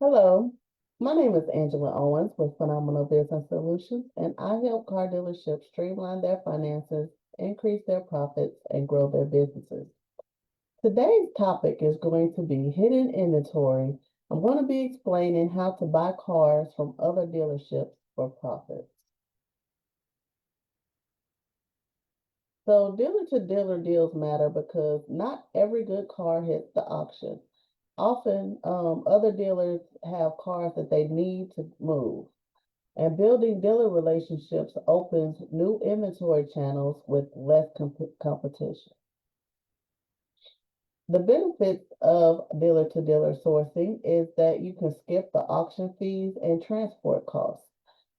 Hello, my name is Angela Owens with Phenomenal Business Solutions, and I help car dealerships streamline their finances, increase their profits, and grow their businesses. Today's topic is going to be hidden inventory. I'm going to be explaining how to buy cars from other dealerships for profits. So dealer to dealer deals matter because not every good car hits the auction. Often, other dealers have cars that they need to move. And building dealer relationships opens new inventory channels with less competition. The benefits of dealer to dealer sourcing is that you can skip the auction fees and transport costs,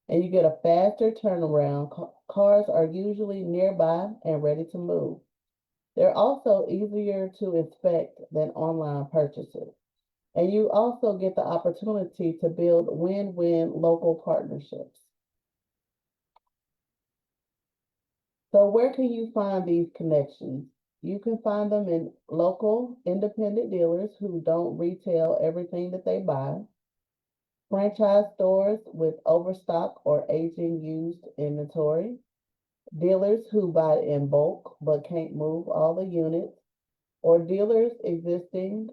and you get a faster turnaround. Cars are usually nearby and ready to move. They're also easier to inspect than online purchases. And you also get the opportunity to build win-win local partnerships. So where can you find these connections? You can find them in local independent dealers who don't retail everything that they buy, franchise stores with overstock or aging used inventory, dealers who buy in bulk but can't move all the units, or dealers exiting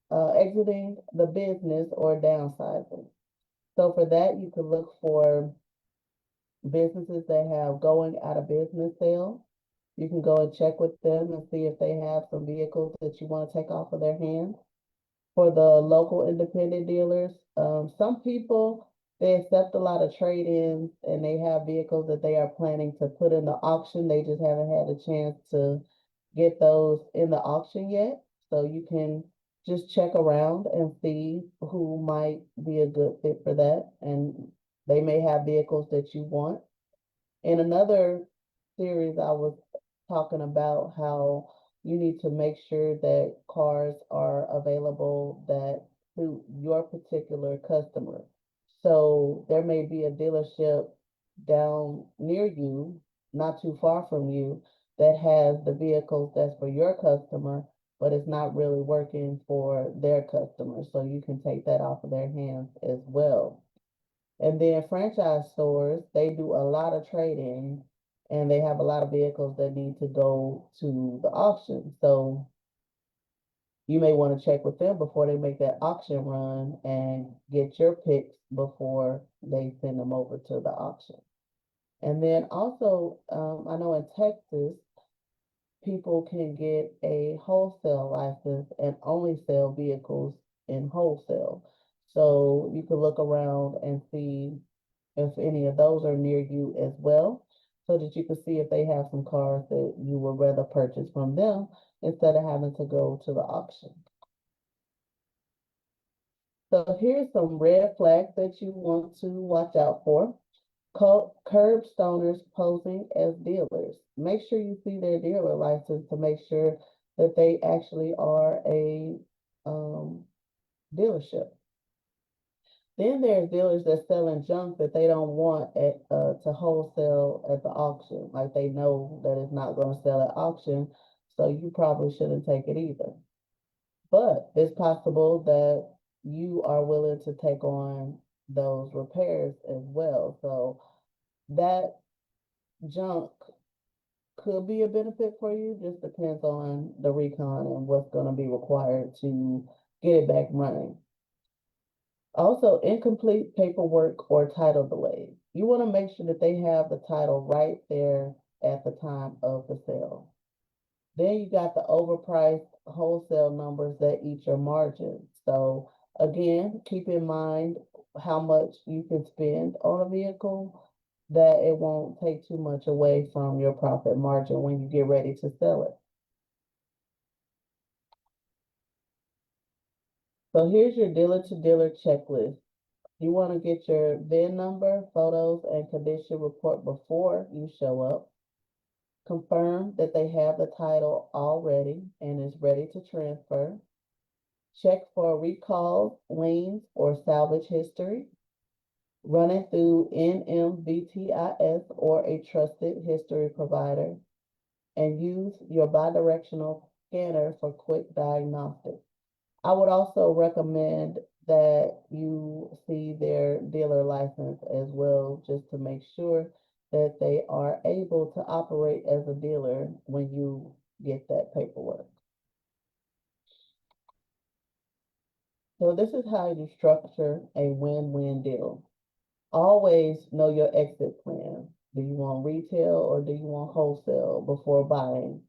the business or downsizing. So for that, you can look for businesses that have going out of business sale. You can go and check with them and see if they have some vehicles that you want to take off of their hands. For the local independent dealers, some people they accept a lot of trade-ins and they have vehicles that they are planning to put in the auction. They just haven't had a chance to get those in the auction yet. So you can just check around and see who might be a good fit for that. And they may have vehicles that you want. In another series, I was talking about how you need to make sure that cars are available that suit your particular customer. So there may be a dealership down near you, not too far from you, that has the vehicles that's for your customer, but it's not really working for their customer. So you can take that off of their hands as well. And then franchise stores, they do a lot of trading and they have a lot of vehicles that need to go to the auction. So you may want to check with them before they make that auction run and get your picks before they send them over to the auction. And then also, I know in Texas, people can get a wholesale license and only sell vehicles in wholesale. So you can look around and see if any of those are near you as well, so that you can see if they have some cars that you would rather purchase from them instead of having to go to the auction. So here's some red flags that you want to watch out for. Curb stoners posing as dealers. Make sure you see their dealer license to make sure that they actually are a dealership. Then there's dealers that selling junk that they don't want to wholesale at the auction. Like they know that it's not going to sell at auction, so you probably shouldn't take it either. But it's possible that you are willing to take on those repairs as well. So that junk could be a benefit for you, just depends on the recon and what's going to be required to get it back running. Also, incomplete paperwork or title delays. You want to make sure that they have the title right there at the time of the sale. Then you got the overpriced wholesale numbers that eat your margin. So again, keep in mind how much you can spend on a vehicle, that it won't take too much away from your profit margin when you get ready to sell it. So here's your dealer to dealer checklist. You want to get your VIN number, photos, and condition report before you show up. Confirm that they have the title already and is ready to transfer. Check for recalls, liens, or salvage history. Run it through NMVTIS or a trusted history provider. And use your bidirectional scanner for quick diagnostics. I would also recommend that you see their dealer license as well, just to make sure that they are able to operate as a dealer when you get that paperwork. So this is how you structure a win-win deal. Always know your exit plan. Do you want retail or do you want wholesale before buying?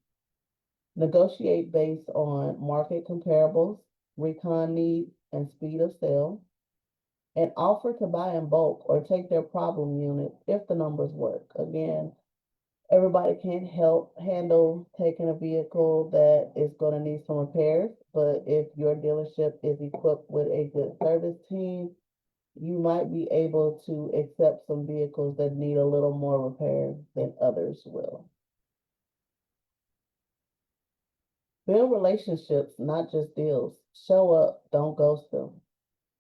Negotiate based on market comparables, recon needs, and speed of sale, and offer to buy in bulk or take their problem unit if the numbers work. Again, everybody can't help handle taking a vehicle that is going to need some repairs, but if your dealership is equipped with a good service team, you might be able to accept some vehicles that need a little more repair than others will. Build relationships, not just deals. Show up, don't ghost them.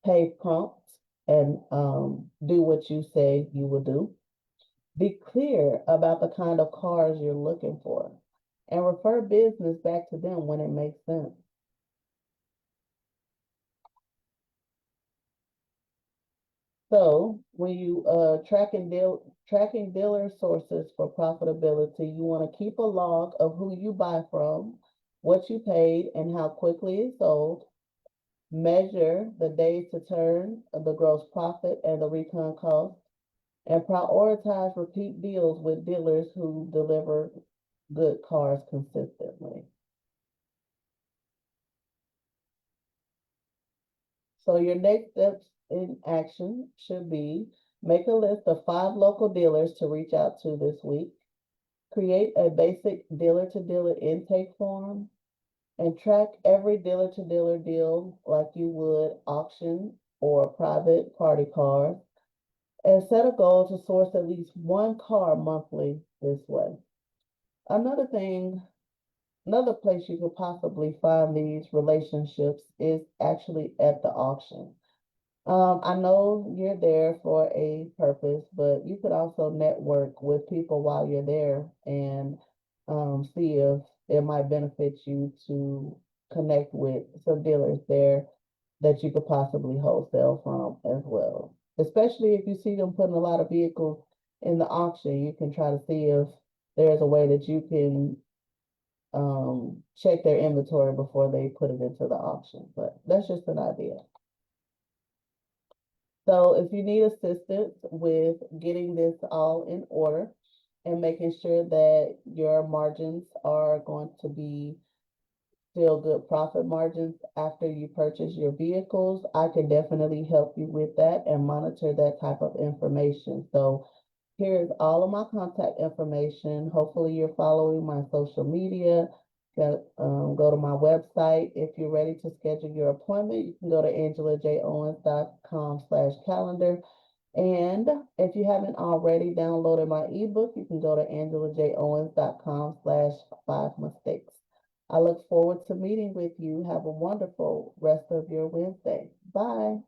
Pay prompt and do what you say you will do. Be clear about the kind of cars you're looking for and refer business back to them when it makes sense. So when you tracking dealer sources for profitability, you want to keep a log of who you buy from, what you paid, and how quickly it sold. Measure the days to turn, the gross profit, and the recon cost, and prioritize repeat deals with dealers who deliver good cars consistently. So your next steps in action should be make a list of 5 local dealers to reach out to this week, create a basic dealer-to-dealer intake form, and track every dealer-to-dealer deal like you would auction or private party cars, and set a goal to source at least one car monthly this way. Another thing, another place you could possibly find these relationships is actually at the auction. I know you're there for a purpose, but you could also network with people while you're there and see if it might benefit you to connect with some dealers there that you could possibly wholesale from as well. Especially if you see them putting a lot of vehicles in the auction, you can try to see if there's a way that you can check their inventory before they put it into the auction. But that's just an idea. So if you need assistance with getting this all in order and making sure that your margins are going to be still good profit margins after you purchase your vehicles, I can definitely help you with that and monitor that type of information. So here's all of my contact information. Hopefully you're following my social media. Go to my website. If you're ready to schedule your appointment, you can go to angelajones.com/calendar. And if you haven't already downloaded my ebook, you can go to angelajones.com/5mistakes. I look forward to meeting with you. Have a wonderful rest of your Wednesday. Bye.